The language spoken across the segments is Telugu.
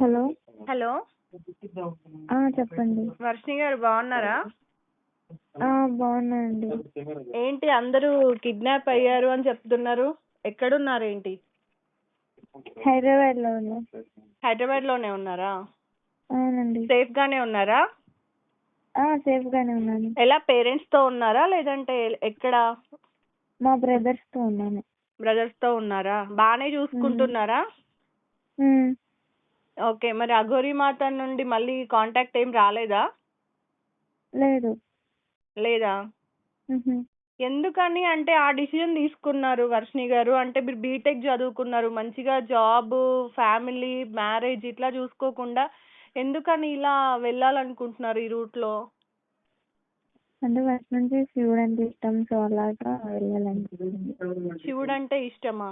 హలో. హలో చెప్పండి. వర్షిణి గారు బాగున్నారా? బాగున్నానండి. ఏంటి అందరూ కిడ్నాప్ అయ్యారు అని చెప్తున్నారు, ఎక్కడున్నారు ఏంటి? హైదరాబాద్లో ఉన్నా. హైదరాబాద్ లోనే ఉన్నారా? అవునండి. సేఫ్ గానే ఉన్నారా? సేఫ్ గానే ఉన్నాను. ఎలా, పేరెంట్స్ తో ఉన్నారా లేదంటే ఎక్కడ? మా బ్రదర్స్ తో ఉన్నాను. బ్రదర్స్ తో ఉన్నారా? బానే చూసుకుంటున్నారా? ఓకే, మరి అఘోరి మాత నుండి మళ్ళీ కాంటాక్ట్ ఏం రాలేదా? లేదు. లేదా? ఎందుకని అంటే ఆ డిసిజన్ తీసుకున్నారు వర్షిణి గారు? అంటే మీరు బీటెక్ చదువుకున్నారు, మంచిగా జాబ్, ఫ్యామిలీ, మ్యారేజ్ ఇట్లా చూసుకోకుండా ఎందుకని ఇలా వెళ్ళాలనుకుంటున్నారు ఈ రూట్ లో? అంటే ఫస్ట్ నుంచి శివుడు అంటే ఇష్టం, సో అలాగా వెళ్ళాలనుకుంటున్నాను. శివుడు అంటే ఇష్టమా?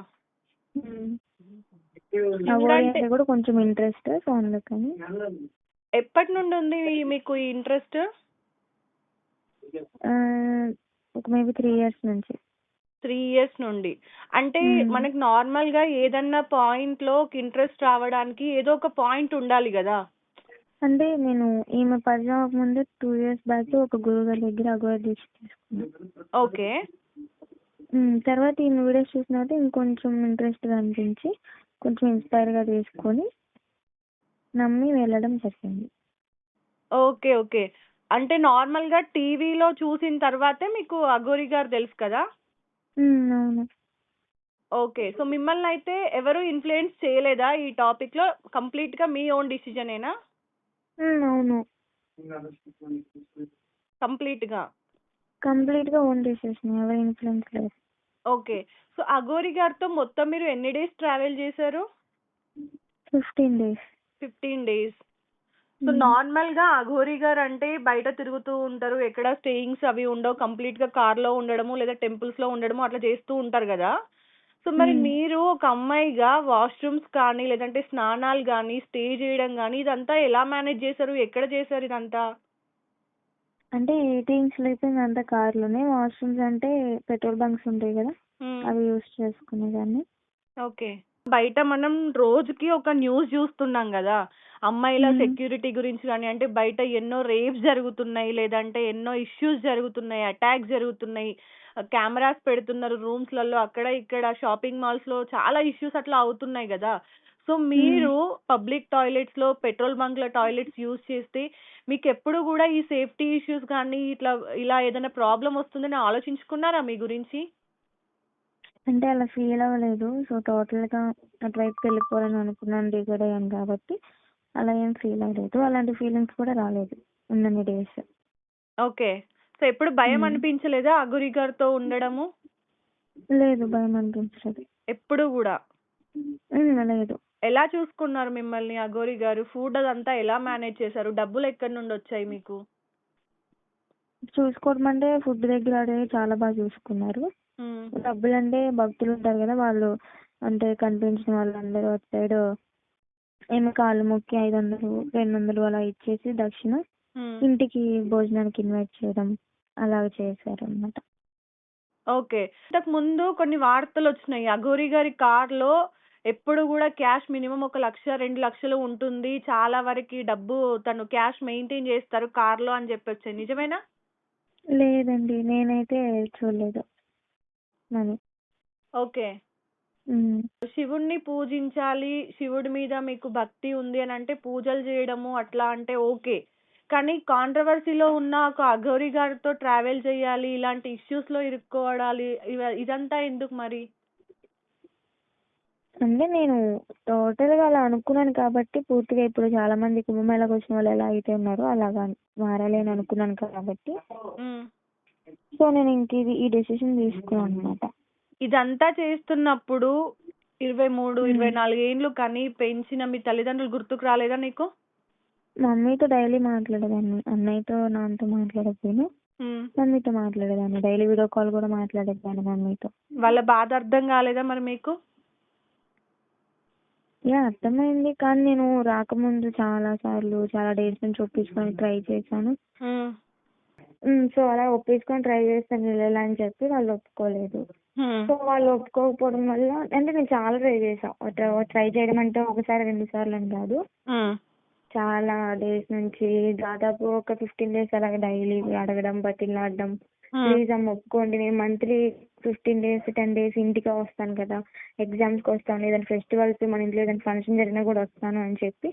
అఘోరి అంటే కూడా కొంచెం ఇంట్రెస్ట్, సో అందుకని. ఎప్పటి నుండి ఉంది మీకు ఈ ఇంట్రెస్ట్? ఒక మేబీ 3 years నుంచి. 3 years నుండి. అంటే మనకి నార్మల్ గా ఏదన్నా పాయింట్ లో ఇంట్రెస్ట్ రావడానికి ఏదో ఒక పాయింట్ ఉండాలి కదా. అంటే నేను ఈమె పరిచయం అవ్వకముందే 2 years బ్యాక్ ఒక గురువు గారి దగ్గర అఘోరి దీక్ష తీసుకున్నాను. ఓకే. తర్వాత ఈమె వీడియోస్ చూసిన తర్వాత ఇంకొంచెం ఇంట్రెస్ట్గా అనిపించి కొంచెం ఇన్స్పైర్గా తీసుకొని నమ్మి వెళ్ళడం జరిగింది. Okay okay. అంటే నార్మల్ గా టీవీలో చూసిన తర్వాతే మీకు అఘోరి గారు తెలుసు కదా? అవును. ఓకే, సో మిమ్మల్ని అయితే ఎవరు ఇన్ఫ్లుయెన్స్ చేయలేదా ఈ టాపిక్ లో? కంప్లీట్ గా మీ ఓన్ డిసిజనేనా? అవును. కంప్లీట్ గా ఓన్ డిసిషన్, ఎవరు ఇన్ఫ్లుయెన్స్ లేదు. ఓకే, సో అఘోరి గారితో మొత్తం మీరు ఎన్ని డేస్ ట్రావెల్ చేశారు? 15 days. 15 days. సో నార్మల్ గా అఘోరి గారు అంటే బయట తిరుగుతూ ఉంటారు, ఎక్కడ స్టేయింగ్స్ అవి ఉండవు, కంప్లీట్ గా కార్ లో ఉండడము లేదా టెంపుల్స్ లో ఉండడము అట్లా చేస్తూ ఉంటారు కదా. సో మరి మీరు ఒక అమ్మాయిగా వాష్రూమ్స్ కానీ లేదంటే స్నానాలు కానీ స్టే చేయడం కానీ ఇదంతా ఎలా మేనేజ్ చేశారు, ఎక్కడ చేశారు ఇదంతా? అంటే 18 అయితే అంతా కార్లోనే, వాష్రూమ్స్ అంటే పెట్రోల్ బంక్స్ ఉంటాయి కదా, అవి యూస్ చేసుకునేదాన్ని. ఓకే. బయట మనం రోజుకి ఒక న్యూస్ చూస్తున్నాం కదా, అమ్మాయిల సెక్యూరిటీ గురించి కానీ, అంటే బయట ఎన్నో రేప్స్ జరుగుతున్నాయి, లేదంటే ఎన్నో ఇష్యూస్ జరుగుతున్నాయి, అటాక్స్ జరుగుతున్నాయి, కెమెరాస్ పెడుతున్నారు రూమ్స్ లలో, అక్కడ ఇక్కడ షాపింగ్ మాల్స్ లో చాలా ఇష్యూస్ అట్లా అవుతున్నాయి కదా. సో మీరు పబ్లిక్ టాయిలెట్స్ లో, పెట్రోల్ బంక్ లో టాయిలెట్స్ యూజ్ చేస్తే మీకు ఎప్పుడు కూడా ఈ సేఫ్టీ ఇష్యూస్ కానీ ఇట్లా ఇలా ఏదైనా ప్రాబ్లం వస్తుందని ఆలోచించుకున్నారా మీ గురించి? అంటే అలా ఫీల్ అవ్వలేదు. సో టోటల్గా అటువైపుకి వెళ్ళిపోవాలని అనుకున్నాను, డిగ్రేడ్ అయ్యాను కాబట్టి అలా ఏం ఫీల్ అవ్వలేదు. అలాంటి ఫీలింగ్స్ కూడా రాలేదు ఉన్నన్ని డేస్. ఓకే, సో ఎప్పుడు భయం అనిపించలేదా అఘోరి గారితో ఉండడము? లేదు, భయం అనిపించలేదు ఎప్పుడు కూడా. లేదు. ఎలా చూసుకున్నారు మిమ్మల్ని అఘోరి గారు? ఫుడ్ అదంతా ఎలా మేనేజ్ చేశారు? డబ్బులు ఎక్కడి నుండి వచ్చాయి మీకు? చూసుకోవడం అంటే ఫుడ్ దగ్గర చాలా బాగా చూసుకున్నారు. డబ్బులు అంటే భక్తులు ఉంటారు కదా, వాళ్ళు అంటే కనిపించిన వాళ్ళందరూ అటు సైడ్ ఏమి కాళ్ళు మొక్కి 500 200 అలా ఇచ్చేసి దక్షిణ ఇంటికి భోజనానికి ఇన్వైట్ చేయడం అలాగ చేశారు అన్నమాట. ఓకే, ఇంతకు ముందు కొన్ని వార్తలు వచ్చినాయి, అఘోరి గారి కార్ లో ఎప్పుడు కూడా క్యాష్ మినిమం 1 లక్ష 2 లక్షలు ఉంటుంది, చాలా వరకు డబ్బు తను క్యాష్ మెయింటైన్ చేస్తారు కార్ లో అని చెప్పి వచ్చాయి, నిజమేనా? లేదండి, నేనైతే చూడలేదు. ఓకే. శివుణ్ణి పూజించాలి, శివుడి మీద మీకు భక్తి ఉంది అని అంటే పూజలు చేయడము అట్లా అంటే ఓకే, కానీ కాంట్రవర్సీలో ఉన్న ఒక అఘోరి గారితో ట్రావెల్ చేయాలి, ఇలాంటి ఇష్యూస్ లో ఇరుక్కోవడాలి, ఇదంతా ఎందుకు మరి? అంటే నేను టోటల్ గా అలా అనుకున్నాను కాబట్టి పూర్తిగా ఇప్పుడు చాలా మంది కుంభమేళకు వచ్చిన వాళ్ళు ఎలా అయితే ఉన్నారో అలాగా మారాలి అని అనుకున్నాను కాబట్టి సో నేను ఇంక ఈ డెసిషన్ తీసుకున్నాను అనమాట. ఇదంతా చేస్తున్నప్పుడు 23, 24 ఏండ్లు కానీ పెంచిన మీ తల్లిదండ్రులు గుర్తుకు రాలేదా నీకు? మమ్మీతో డైలీ మాట్లాడేదాన్ని, అన్నయ్యతో నాన్నతో మాట్లాడకపోయినా మమ్మీతో మాట్లాడేదాన్ని, డైలీ వీడియో కాల్ కూడా మాట్లాడేదాన్ని మమ్మీతో. వాళ్ళ బాధ అర్థం కాలేదా మరి మీకు? అర్థమైంది, కానీ నేను రాకముందు చాలా సార్లు చాలా డేస్ నుంచి ఒప్పించుకొని ట్రై చేశాను. సో అలా ఒప్పించుకొని ట్రై చేస్తాను వెళ్ళాలని చెప్పి వాళ్ళు ఒప్పుకోలేదు. సో వాళ్ళు ఒప్పుకోకపోవడం వల్ల అంటే నేను చాలా ట్రై చేసాను. ట్రై చేయడం అంటే ఒకసారి 2 సార్లు అని కాదు, చాలా డేస్ నుంచి దాదాపు ఒక 15 days అలాగే డైలీ అడగడం, బతిలాడడం, ప్లీజ్ అమ్మ ఒప్పుకోండి, నేను మంత్లీ 15 days 10 days ఇంటికి వస్తాను కదా, ఎగ్జామ్స్కి వస్తాను, ఏదైనా ఫెస్టివల్స్ మన ఇంట్లో ఏదైనా ఫంక్షన్ జరిగినా కూడా వస్తాను అని చెప్పి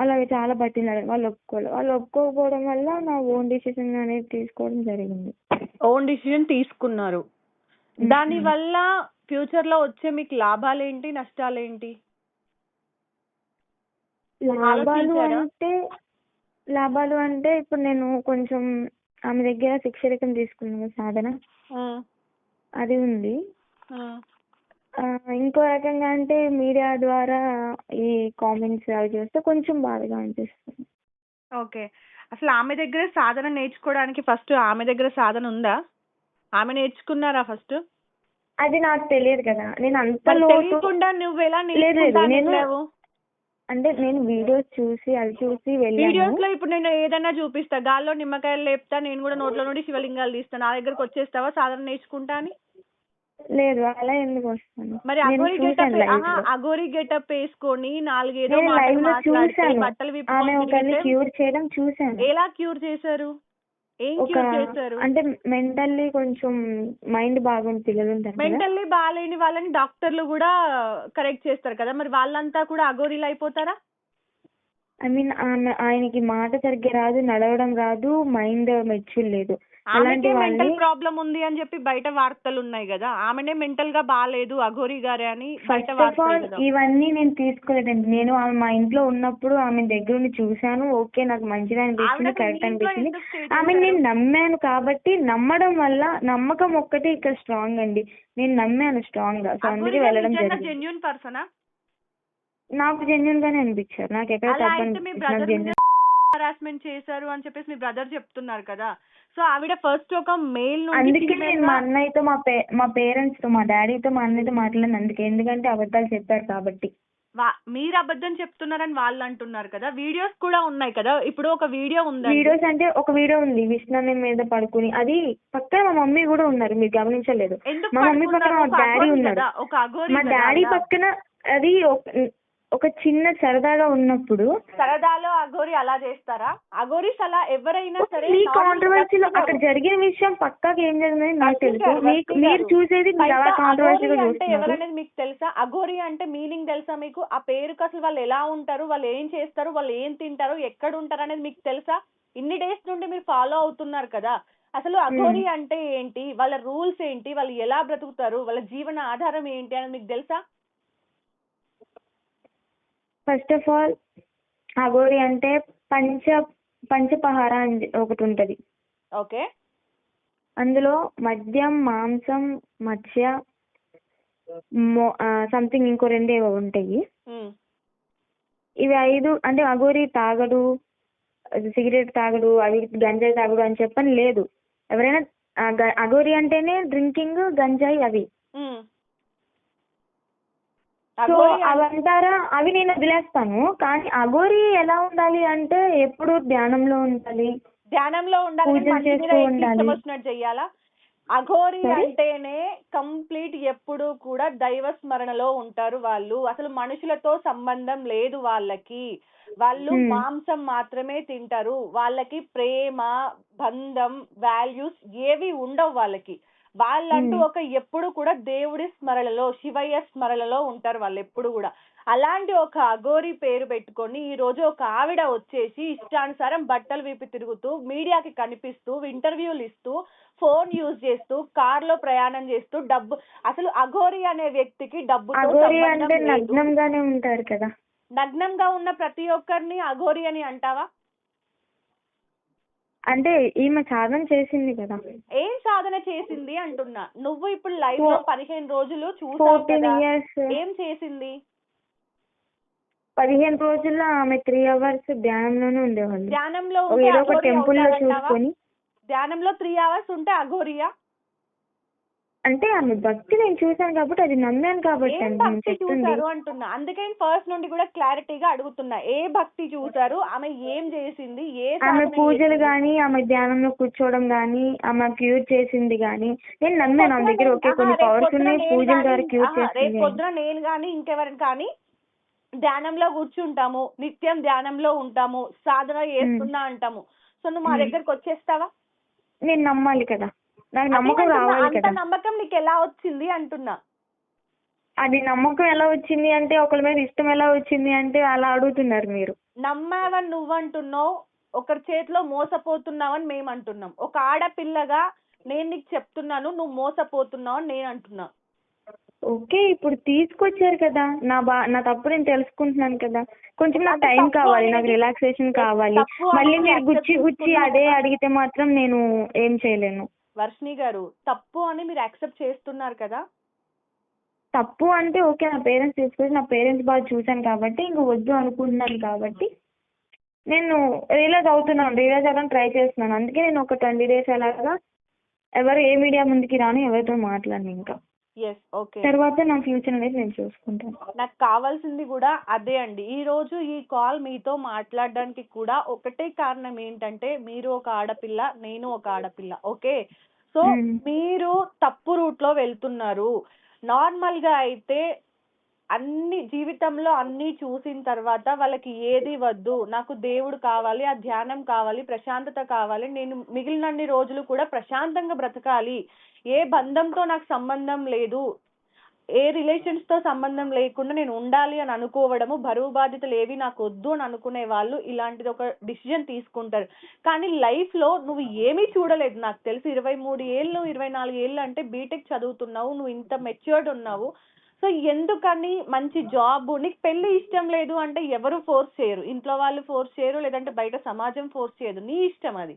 అలాగే చాలా బతిలాడారు. వాళ్ళు ఒప్పుకోలేదు. వాళ్ళు ఒప్పుకోకపోవడం వల్ల నా ఓన్ డిసిషన్ అనేది తీసుకోవడం జరిగింది. ఓన్ డిసిషన్ తీసుకున్నారు. దాని వల్ల ఫ్యూచర్ లో వచ్చే మీకు లాభాలేంటి, నష్టాలేంటి? లాభాలు అంటే ఇప్పుడు నేను కొంచెం ఆమె దగ్గర శిక్షరికం తీసుకున్నాను, సాధన అది ఉంది. ఇంకో రకంగా అంటే మీడియా ద్వారా ఈ కామెంట్స్ అవి చూస్తే కొంచెం బాధగా అనిపిస్తుంది. ఓకే, అసలు ఆమె దగ్గర సాధన నేర్చుకోవడానికి ఫస్ట్ ఆమె దగ్గర సాధన ఉందా? ఆమె నేర్చుకున్నారా ఫస్ట్? అది నాకు తెలియదు కదా, నేను అంత తెలియకుండా నువ్వు ఎలా నేర్చుకుంటావు? అంటే నేను వీడియోస్ చూసి వెళ్ళాను. వీడియోస్ లో ఇప్పుడు నేను ఏదైనా చూపిస్తా, గాల్లో నిమ్మకాయలు లేపుతా, నేను కూడా నోట్లో నుండి శివలింగాలు తీస్తాను, నా దగ్గరకు వచ్చేస్తావా సాధన నేర్చుకుంటా అని? లేదు, అలా ఎందుకు వస్తాను? మరి అఘోరి గెటప్ వేసుకొని 4 బట్టలు క్యూర్ చేయడం చూసాను. ఎలా క్యూర్ చేశారు? ఏం క్యూర్ చేశారు? అంటే మెంటల్లీ కొంచెం మైండ్ బాగుంది పిల్లలు ఉంటారు, మెంటల్లీ బాగాలేని వాళ్ళని డాక్టర్లు కూడా కరెక్ట్ చేస్తారు కదా, మరి వాళ్ళంతా కూడా అఘోరీలు అయిపోతారా? ఐ మీన్ ఆయనకి మాట సరిగ్గా రాదు, నడవడం రాదు, మైండ్ మెచ్యూర్ లేదు. ఆమెకే మెంటల్ ప్రాబ్లం ఉంది అని చెప్పి బయట వార్తలు ఉన్నాయి కదా, ఆమెనే మెంటల్ గా బాగాలేదు అఘోరి గారే అని బయట వార్తలు. ఇవన్నీ నేను తీసుకోలేదండి. నేను ఆమె మా ఇంట్లో ఉన్నప్పుడు ఆమె దగ్గర ఉండి చూశాను. ఓకే, నాకు మంచిది అనిపించింది, కరెక్ట్ అనిపించింది. ఆమె నేను నమ్మాను కాబట్టి, నమ్మడం వల్ల నమ్మకం ఒక్కటే ఇక్కడ స్ట్రాంగ్ అండి. నేను నమ్మాను స్ట్రాంగ్ గా, సో అందుకే వెళ్ళడం జరిగింది. జెన్యూన్ పర్సనా? నాకు జెన్యూన్ గానే అనిపించారు. నాకు ఎక్కడ తప్ప హరాస్మెంట్ చేశారు అని చెప్పేసి మీ బ్రదర్ చెప్తున్నారు కదా, సో ఆవిడ ఫస్ట్ ఒక మెయిల్ అందుకే నేను మా అన్నయ్యతో మా పేరెంట్స్ తో మా డాడీతో మా అన్నయ్యతో మాట్లాడిన అందుకే, ఎందుకంటే అబద్ధాలు చెప్పారు కాబట్టి. మీరు అబద్ధం చెప్తున్నారని వాళ్ళు అంటున్నారు కదా, వీడియోస్ కూడా ఉన్నాయి కదా. ఇప్పుడు ఒక వీడియో ఉంది, వీడియోస్ అంటే ఒక వీడియో ఉంది విష్ణు మీద పడుకుని, అది పక్కన మా మమ్మీ కూడా ఉన్నారు, మీరు గమనించలేదు. మా మమ్మీ పక్కన మా డాడీ ఉన్నారు. మా డాడీ పక్కన అది ఒక చిన్న సరదాగా ఉన్నప్పుడు. సరదాలో అఘోరి అలా చేస్తారా? అఘోరీస్ అలా ఎవరైనా సరే. ఈ కాంట్రవర్సీలో అక్కడ జరిగిన విషయం పక్కాగా ఏం జరిగిందని నాకు తెలుసు, మీరు చూసేది ఎవరనేది మీకు తెలుసా? అఘోరి అంటే మీనింగ్ తెలుసా మీకు? ఆ పేరుకి అసలు వాళ్ళు ఎలా ఉంటారు, వాళ్ళు ఏం చేస్తారు, వాళ్ళు ఏం తింటారు, ఎక్కడ ఉంటారు అనేది మీకు తెలుసా? ఇన్ని డేస్ నుండి మీరు ఫాలో అవుతున్నారు కదా, అసలు అఘోరి అంటే ఏంటి, వాళ్ళ రూల్స్ ఏంటి, వాళ్ళు ఎలా బ్రతుకుతారు, వాళ్ళ జీవన ఆధారం ఏంటి అనేది మీకు తెలుసా? ఫస్ట్ ఆఫ్ ఆల్ అఘోరి అంటే పంచపహార అని ఒకటి ఉంటది. ఓకే, అందులో మద్యం, మాంసం, మత్స్య, సంథింగ్ ఇంకో 2 ఉంటాయి. ఇవి 5 అంటే అఘోరి తాగడు, సిగరెట్ తాగడు, అవి గంజాయి తాగడు అని చెప్పని లేదు. ఎవరైనా అఘోరి అంటేనే డ్రింకింగ్, గంజాయి అవి. సో అవంటారా, అవి నేను వదిలేస్తాను. కానీ అఘోరి ఎలా ఉండాలి అంటే ఎప్పుడు ధ్యానంలో ఉండాలి, పూజలు చేస్తూ ఉండాలి. చెయ్యాలా? అఘోరి అంటేనే కంప్లీట్ ఎప్పుడు కూడా దైవ స్మరణలో ఉంటారు వాళ్ళు. అసలు మనుషులతో సంబంధం లేదు వాళ్ళకి, వాళ్ళు మాంసం మాత్రమే తింటారు. వాళ్ళకి ప్రేమ, బంధం, వాల్యూస్ ఏవి ఉండవు వాళ్ళకి. వాళ్ళంటూ ఒక ఎప్పుడు కూడా దేవుడి స్మరణలో, శివయ్య స్మరణలో ఉంటారు వాళ్ళు ఎప్పుడు కూడా. అలాంటి ఒక అఘోరి పేరు పెట్టుకొని ఈ రోజు ఒక ఆవిడ వచ్చేసి ఇష్టానుసారం బట్టలు విప్పి తిరుగుతూ, మీడియాకి కనిపిస్తూ, ఇంటర్వ్యూలు ఇస్తూ, ఫోన్ యూజ్ చేస్తూ, కార్ లో ప్రయాణం చేస్తూ, డబ్బు. అసలు అఘోరి అనే వ్యక్తికి డబ్బుతో సంబంధం లేదు. నగ్నంగానే ఉంటారు కదా. నగ్నంగా ఉన్న ప్రతి ఒక్కరిని అఘోరి అని అంటావా? అంటే ఈమె సాధన చేసింది కదా. ఏం సాధన చేసింది అంటున్నా. నువ్వు ఇప్పుడు లైవ్ లో 15 రోజులు చూసావు కదా, ఏం చేసింది? 15 రోజుల్లో ఆమె 3 hours ధ్యానంలోనే ఉండేవాళ్ళు. ధ్యానంలో ఏదో ఒక టెంపుల్ లో చూసుకొని. ధ్యానంలో 3 hours ఉంటే అఘోరియా? అంటే ఆమె భక్తి నేను చూసాను కాబట్టి అది నమ్మాను కాబట్టి ఏం అండి నేను భక్తి చెప్తుంది. చూసారు అంటున్నా. అందుకే ఫస్ట్ నుండి కూడా క్లారిటీగా అడుగుతున్నా. ఏ భక్తి చూసారు, ఆమె ఏం చేసింది, ఏ ఆమె సాధన పూజలు చేసింది? గాని, ఆమె ధ్యానంలో కూర్చోవడం గాని, ఆమె క్యూర్ చేసింది గాని నేను నమ్మాను. ఆమె దగ్గర ఓకే కొన్ని పవర్స్ ఉన్నాయి, పూజల ద్వారా క్యూర్ రేపు చేసింది అని. పొద్దున నేను కానీ ఇంకెవరిని కానీ ధ్యానంలో కూర్చుంటాము, నిత్యం ధ్యానంలో ఉంటాము, సాధన చేస్తున్నా అంటాము. సో నువ్వు మా దగ్గరకు వచ్చేస్తావా? నేను నమ్మాలి కదా, నాకు అదే నమ్మకం అంటున్నా, రావాలి అంత కదా. నమ్మకం నీకు ఎలా వచ్చింది అంటున్నా. అది నమ్మకం ఎలా వచ్చింది అంటే, ఒకరి మీద ఇష్టం ఎలా వచ్చింది అంటే అలా అడుగుతున్నారు మీరు. నమ్మావని నువ్వు అంటున్నావు, ఒకరి చేతిలో మోసపోతున్నావని మేము అంటున్నాం. ఒక ఆడపిల్లగా నేను నీకు చెప్తున్నాను, నువ్వు మోసపోతున్నావు అని నేను అంటున్నా. ఓకే, ఇప్పుడు తీసుకొచ్చారు కదా, నా తప్పు నేను తెలుసుకుంటున్నాను కదా. కొంచెం నాకు అది టైం తప్పు కావాలి, నాకు అనేది- రిలాక్సేషన్ కావాలి. తప్పు మళ్ళీ అనేది మీరు accept గుచ్చి చేసుకున్నావు అదే కదా. అడిగితే మాత్రం నేను ఏం చేయలేను. వర్షిణి గారు, తప్పు అని మీరు యాక్సెప్ట్ చేస్తున్నారు కదా. తప్పు అంటే ఓకే, నా పేరెంట్స్ తీసుకొచ్చి నా పేరెంట్స్ బాగా చూశాను కాబట్టి ఇంక వద్దు అనుకుంటున్నాను కాబట్టి నేను రియలైజ్ అవ్వడానికి ట్రై చేస్తున్నాను. అందుకే నేను ఒక 20 days అలాగా ఎవరు ఏ మీడియా ముందుకి రాను, ఎవరితో మాట్లాడను. ఇంకా ఎస్, ఓకే. తర్వాత నా ఫ్యూచర్ అనేది నేను చూసుకుంటాను. నాకు కావాల్సింది కూడా అదే అండి. ఈ రోజు ఈ కాల్ మీతో మాట్లాడడానికి కూడా ఒకటే కారణం ఏంటంటే, మీరు ఒక ఆడపిల్ల, నేను ఒక ఆడపిల్ల. ఓకే, సో మీరు తప్పు రూట్ లో వెళ్తున్నారు. నార్మల్ గా అయితే అన్ని జీవితంలో అన్ని చూసిన తర్వాత వాళ్ళకి ఏది వద్దు, నాకు దేవుడు కావాలి, ఆ ధ్యానం కావాలి, ప్రశాంతత కావాలి, నేను మిగిలినన్ని రోజులు కూడా ప్రశాంతంగా బ్రతకాలి, ఏ బంధంతో నాకు సంబంధం లేదు, ఏ రిలేషన్స్ తో సంబంధం లేకుండా నేను ఉండాలి అని అనుకోవడము, బరువు బాధ్యతలు ఏవి నాకు వద్దు అని అనుకునే వాళ్ళు ఇలాంటిది ఒక డిసిజన్ తీసుకుంటారు. కానీ లైఫ్ లో నువ్వు ఏమీ చూడలేదు. నాకు తెలిసి 23 ఏళ్ళు 24 ఏళ్ళు అంటే బీటెక్ చదువుతున్నావు, నువ్వు ఇంత మెచ్యూర్డ్ ఉన్నావు. సో ఎందుకని మంచి జాబ్, నీకు పెళ్లి ఇష్టం లేదు అంటే ఎవరు ఫోర్స్ చేయరు, ఇంట్లో వాళ్ళు ఫోర్స్ చేయరు, లేదంటే బయట సమాజం ఫోర్స్ చేయదు, నీ ఇష్టం, అది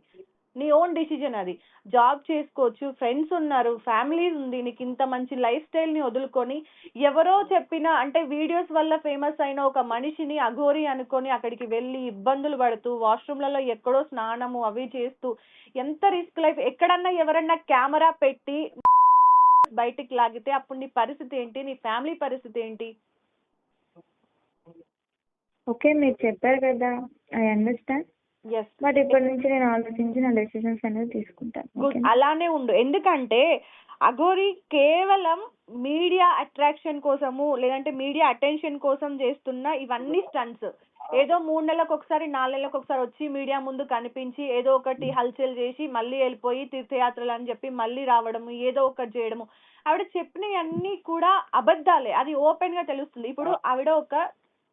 నీ ఓన్ డిసిజన్. అది జాబ్ చేసుకోవచ్చు, ఫ్రెండ్స్ ఉన్నారు, ఫ్యామిలీ ఉంది, నీకు ఇంత మంచి లైఫ్ స్టైల్ ని వదులుకొని ఎవరో చెప్పిన అంటే వీడియోస్ వల్ల ఫేమస్ అయిన ఒక మనిషిని అఘోరి అనుకొని అక్కడికి వెళ్ళి ఇబ్బందులు పడుతూ వాష్రూమ్లలో ఎక్కడో స్నానము అవి చేస్తూ ఎంత రిస్క్ లైఫ్. ఎక్కడన్నా ఎవరన్నా కెమెరా పెట్టి బయటికి లాగితే అప్పుడు నీ పరిస్థితి ఏంటి, నీ ఫ్యామిలీ పరిస్థితి ఏంటి? ఓకే, మీరు చెప్పారు కదా, ఐ అండర్స్టాండ్. ఎస్, బట్ ఇప్పటి నుంచి నేను ఆలోచించి నా డెసిషన్స్ అనేది తీసుకుంటాను. గుడ్, అలానే ఉండు. ఎందుకంటే అఘోరి కేవలం మీడియా అట్రాక్షన్ కోసము లేదంటే మీడియా అటెన్షన్ కోసం చేస్తున్న ఇవన్నీ స్టంట్స్. ఏదో 3 నెలలకు ఒకసారి 4 నెలలకు ఒకసారి వచ్చి మీడియా ముందు కనిపించి ఏదో ఒకటి హల్చల్ చేసి మళ్ళీ వెళ్ళిపోయి తీర్థయాత్రలు అని చెప్పి మళ్ళీ రావడము, ఏదో ఒకటి చేయడము. ఆవిడ చెప్పినవన్నీ కూడా అబద్ధాలే, అది ఓపెన్ గా తెలుస్తుంది. ఇప్పుడు ఆవిడ ఒక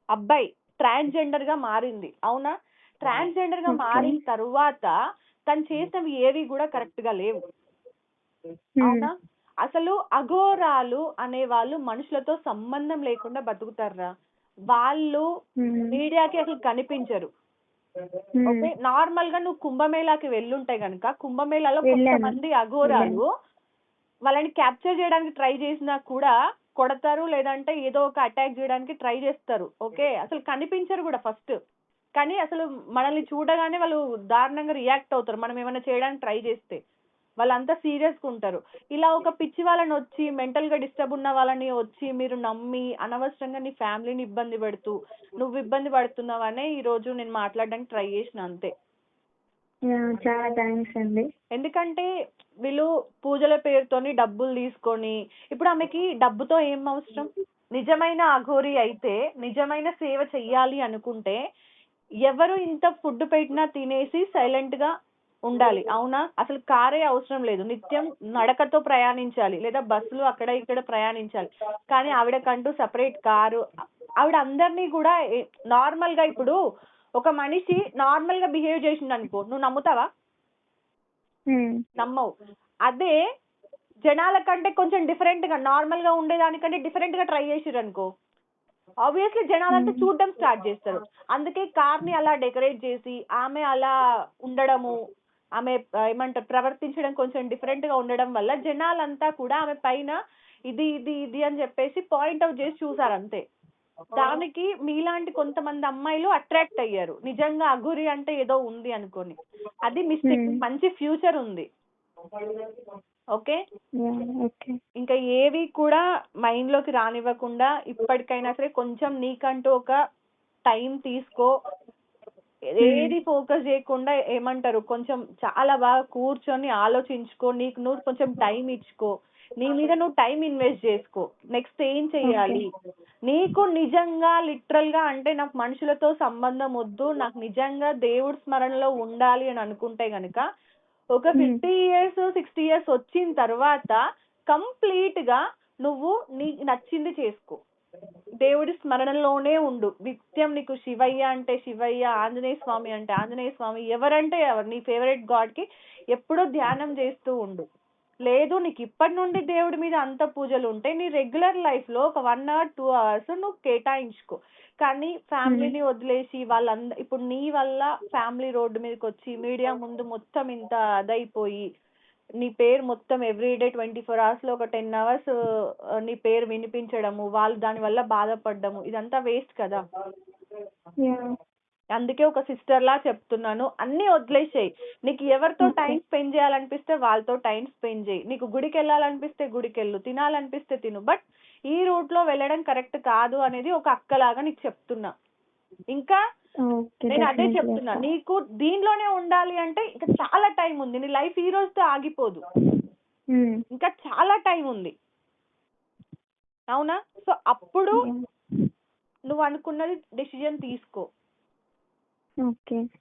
అబ్బాయి ట్రాన్స్జెండర్ గా మారింది, అవునా? ట్రాన్స్జెండర్ గా మారిన తరువాత తను చేసినవి ఏవి కూడా కరెక్ట్ గా లేవు, అవునా? అసలు అఘోరాలు అనే వాళ్ళు మనుషులతో సంబంధం లేకుండా బతుకుతారా? వాళ్ళు మీడియాకి అసలు కనిపించరు. ఓకే, నార్మల్ గా నువ్వు కుంభమేళాకి వెళ్ళుంటే గనుక కుంభమేళాలో కొంతమంది అఘోరాలు వాళ్ళని క్యాప్చర్ చేయడానికి ట్రై చేసినా కూడా కొడతారు, లేదంటే ఏదో ఒక అటాక్ చేయడానికి ట్రై చేస్తారు. ఓకే, అసలు కనిపించరు కూడా ఫస్ట్. కానీ అసలు మనల్ని చూడగానే వాళ్ళు దారుణంగా రియాక్ట్ అవుతారు మనం ఏమైనా చేయడానికి ట్రై చేస్తే. వాళ్ళంతా సీరియస్ గా ఉంటారు. ఇలా ఒక పిచ్చి వాళ్ళని వచ్చి మెంటల్ గా డిస్టర్బ్ ఉన్న వాళ్ళని వచ్చి మీరు నమ్మి అనవసరంగా నీ ఫ్యామిలీని ఇబ్బంది పెడుతూ నువ్వు ఇబ్బంది పడుతున్నావనే ఈ రోజు నేను మాట్లాడడానికి ట్రై చేసిన, అంతే. చాలా థ్యాంక్స్ అండి. ఎందుకంటే వీళ్ళు పూజల పేరుతోని డబ్బులు తీసుకొని, ఇప్పుడు ఆమెకి డబ్బుతో ఏం అవసరం? నిజమైన అఘోరి అయితే నిజమైన సేవ చెయ్యాలి అనుకుంటే ఎవరు ఇంత ఫుడ్ పెట్టినా తినేసి సైలెంట్ గా ఉండాలి, అవునా? అసలు కారే అవసరం లేదు, నిత్యం నడకతో ప్రయాణించాలి, లేదా బస్సులు అక్కడ ఇక్కడ ప్రయాణించాలి. కానీ ఆవిడకంటూ సెపరేట్ కారు. ఆవిడ అందరినీ కూడా నార్మల్ గా, ఇప్పుడు ఒక మనిషి నార్మల్ గా బిహేవ్ చేసిండు అనుకో, నువ్వు నమ్ముతావా? నమ్మవు. అదే జనాల కంటే కొంచెం డిఫరెంట్ గా నార్మల్ గా ఉండేదానికంటే డిఫరెంట్ గా ట్రై చేసిర్రు అనుకో, ఆబ్వియస్లీ జనాలంతా చూడడం స్టార్ట్ చేస్తారు. అందుకే కార్ ని అలా డెకరేట్ చేసి ఆమె అలా ఉండడము, ఆమె ఏమంటారు ప్రవర్తించడం కొంచెం డిఫరెంట్ గా ఉండడం వల్ల జనాలంతా కూడా ఆమె పైన ఇది ఇది ఇది అని చెప్పేసి పాయింట్ అవుట్ చేసి చూసారు, అంతే. దానికి మీలాంటి కొంతమంది అమ్మాయిలు అట్రాక్ట్ అయ్యారు, నిజంగా అఘోరి అంటే ఏదో ఉంది అనుకొని. అది మిస్టేక్. మంచి ఫ్యూచర్ ఉంది. ఓకే. ఓకే. ఇంకా ఏవి కూడా మైండ్ లోకి రానివ్వకుండా ఇప్పటికైనా సరే కొంచెం నీకంటూ ఒక టైం తీసుకో. ఏది ఫోకస్ చేయకుండా ఏమంటారు కొంచెం చాలా బాగా కూర్చొని ఆలోచించుకో. నీకు నువ్వు కొంచెం టైం ఇచ్చుకో. నీ మీద నువ్వు టైం ఇన్వెస్ట్ చేసుకో. నెక్స్ట్ ఏం చెయ్యాలి, నీకు నిజంగా లిటరల్ గా అంటే నాకు మనుషులతో సంబంధం వద్దు, నాకు నిజంగా దేవుడి స్మరణలో ఉండాలి అని అనుకుంటే గనుక ఒక 50 years 60 years వచ్చిన తర్వాత కంప్లీట్ గా నువ్వు నీకు నచ్చింది చేసుకో. దేవుడి స్మరణలోనే ఉండు. నిత్యం నీకు శివయ్య అంటే శివయ్య, ఆంజనేయ స్వామి అంటే ఆంజనేయ స్వామి, ఎవరంటే ఎవరు నీ ఫేవరెట్ గాడ్ కి ఎప్పుడూ ధ్యానం చేస్తూ ఉండు. లేదు నీకు ఇప్పటి నుండి దేవుడి మీద అంత పూజలు ఉంటే నీ రెగ్యులర్ లైఫ్ లో ఒక 1 hour 2 hours నువ్వు కేటాయించుకో. కానీ ఫ్యామిలీని వదిలేసి ఇప్పుడు నీ వల్ల ఫ్యామిలీ రోడ్డు మీదకి వచ్చి మీడియా ముందు మొత్తం ఇంత అదైపోయి నీ పేరు మొత్తం ఎవ్రీడే 24 hours లో ఒక 10 hours నీ పేరు వినిపించడము, వాళ్ళు దాని వల్ల బాధపడ్డము, ఇదంతా వేస్ట్ కదా. అందుకే ఒక సిస్టర్ లా చెప్తున్నాను, అన్ని వదిలేసేయి. నీకు ఎవరితో టైం స్పెండ్ చేయాలనిపిస్తే వాళ్ళతో టైం స్పెండ్ చేయి. నీకు గుడికి వెళ్ళాలనిపిస్తే గుడికి వెళ్ళు, తినాలనిపిస్తే తిను. బట్ ఈ రూట్ లో వెళ్ళడం కరెక్ట్ కాదు అనేది ఒక అక్కలాగా నీకు చెప్తున్నా. ఇంకా నేను అదే చెప్తున్నా, నీకు దీనిలోనే ఉండాలి అంటే ఇంకా చాలా టైం ఉంది. నీ లైఫ్ ఈ రోజుతో ఆగిపోదు, ఇంకా చాలా టైం ఉంది. అవునా? సో అప్పుడు నువ్వు అనుకున్నది డెసిజన్ తీసుకో.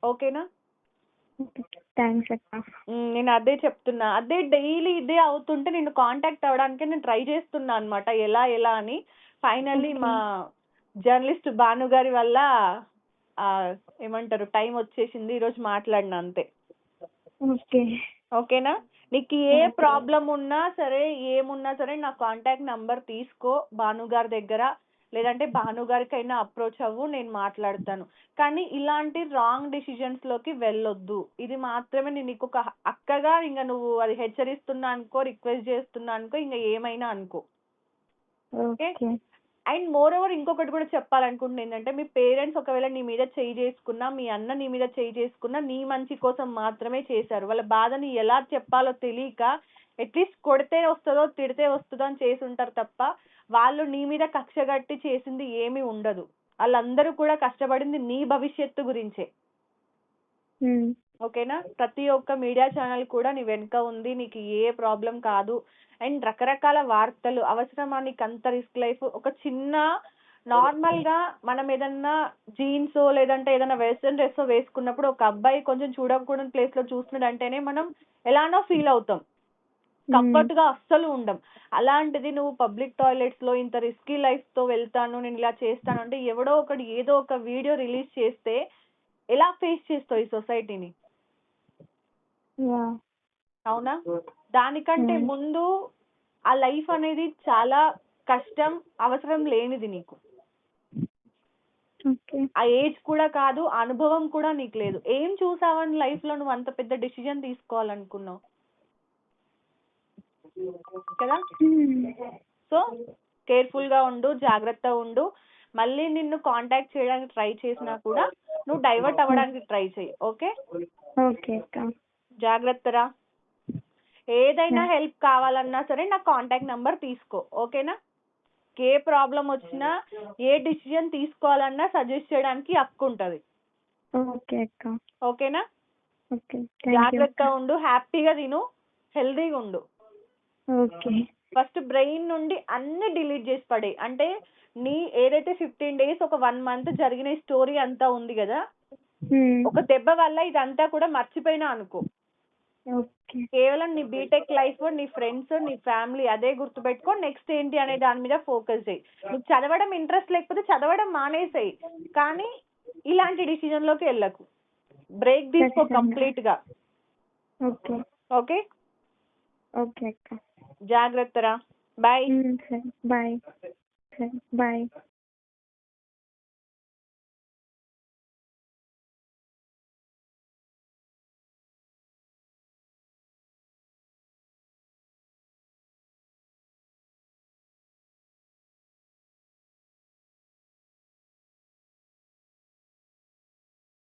ఓకేనా? థ్యాంక్స్ అక్క. నేను అదే చెప్తున్నా. అదే డైలీ ఇదే అవుతుంటే నేను కాంటాక్ట్ అవ్వడానికి నేను ట్రై చేస్తున్నా అన్నమాట, ఎలా ఎలా అని. ఫైనల్లీ మా జర్నలిస్ట్ భాను గారి వల్ల ఏమంటారు టైం వచ్చేసింది, ఈరోజు మాట్లాడినా అంతే. ఓకేనా? నీకు ఏ ప్రాబ్లం ఉన్నా సరే ఏమున్నా సరే నా కాంటాక్ట్ నంబర్ తీసుకో భాను గారి దగ్గర, లేదంటే భాను గారికైనా అప్రోచ్ అవ్వు, నేను మాట్లాడతాను. కానీ ఇలాంటి రాంగ్ డిసిజన్స్ లోకి వెళ్ళొద్దు. ఇది మాత్రమే నేను నీకు ఒక అక్కగా ఇంకా నువ్వు అది హెచ్చరిస్తున్నా అనుకో, రిక్వెస్ట్ చేస్తున్నా అనుకో, ఇంకా ఏమైనా అనుకో. ఓకే. అండ్ మోర్ ఓవర్ ఇంకొకటి కూడా చెప్పాలనుకుంటున్నా ఏంటంటే, మీ పేరెంట్స్ ఒకవేళ నీ మీద చేయి చేసుకున్నా, మీ అన్న నీ మీద చేయి చేసుకున్నా నీ మంచి కోసం మాత్రమే చేశారు. వాళ్ళ బాధని ఎలా చెప్పాలో తెలియక అట్లీస్ట్ కొడితే వస్తుందో తిడితే వస్తుందో అని చేసి ఉంటారు తప్ప వాళ్ళు నీ మీద కక్ష కట్టి చేసింది ఏమీ ఉండదు. వాళ్ళందరూ కూడా కష్టపడింది నీ భవిష్యత్తు గురించే. ఓకేనా? ప్రతి ఒక్క మీడియా ఛానల్ కూడా నీ వెనుక ఉంది, నీకు ఏ ప్రాబ్లం కాదు. అండ్ రకరకాల వార్తలు అవసరమా నీకు అంత రిస్క్ లైఫ్? ఒక చిన్న నార్మల్ గా మనం ఏదన్నా జీన్స్ లేదంటే ఏదైనా వెస్ట్రన్ డ్రెస్ వేసుకున్నప్పుడు ఒక అబ్బాయి కొంచెం చూడకూడని ప్లేస్ లో చూస్తున్నాడు అంటేనే మనం ఎలానో ఫీల్ అవుతాం, కంఫర్ట్ గా అస్సలు ఉండం. అలాంటిది నువ్వు పబ్లిక్ టాయిలెట్స్ లో ఇంత రిస్కీ లైఫ్ తో వెళ్తాను, నేను ఇలా చేస్తాను అంటే ఎవడో ఒకటి ఏదో ఒక వీడియో రిలీజ్ చేస్తే ఎలా ఫేస్ చేస్తావు ఈ సొసైటీని? అవునా? దానికంటే ముందు ఆ లైఫ్ అనేది చాలా కష్టం, అవసరం లేనిది నీకు. ఆ ఏజ్ కూడా కాదు, అనుభవం కూడా నీకు లేదు. ఏం చూసావని లైఫ్ లో నువ్వు అంత పెద్ద డిసిజన్ తీసుకోవాలనుకున్నావు కదా? సో కేర్ఫుల్ గా ఉండు, జాగ్రత్తగా ఉండు. మళ్ళీ నిన్ను కాంటాక్ట్ చేయడానికి ట్రై చేసినా కూడా నువ్వు డైవర్ట్ అవ్వడానికి ట్రై చేయి. ఓకే? జాగ్రత్తరా. ఏదైనా హెల్ప్ కావాలన్నా సరే నా కాంటాక్ట్ నంబర్ తీసుకో. ఓకేనా? ఏ ప్రాబ్లం వచ్చినా ఏ డిసిజన్ తీసుకోవాలన్నా సజెస్ట్ చేయడానికి హక్కు ఉంటది. ఓకేనా? జాగ్రత్తగా ఉండు, హ్యాపీగా తిను, హెల్దీగా ఉండు. ఫస్ట్ బ్రెయిన్ నుండి అన్ని డిలీట్ చేసి పడే. అంటే నీ ఏదైతే 15 days ఒక 1 month జరిగిన స్టోరీ అంతా ఉంది కదా, ఒక దెబ్బ వల్ల ఇదంతా కూడా మర్చిపోయినా అనుకో. కేవలం నీ బీటెక్ లైఫ్, నీ ఫ్రెండ్స్, నీ ఫ్యామిలీ అదే గుర్తుపెట్టుకో. నెక్స్ట్ ఏంటి అనే దాని మీద ఫోకస్ చేయి. నీకు చదవడం ఇంట్రెస్ట్ లేకపోతే చదవడం మానేసేయి, కానీ ఇలాంటి డిసిజన్ లోకి వెళ్ళకు. బ్రేక్ తీసుకో కంప్లీట్ గా. ఓకే? జాగ్రత్తరా. బాయ్. బాయ్.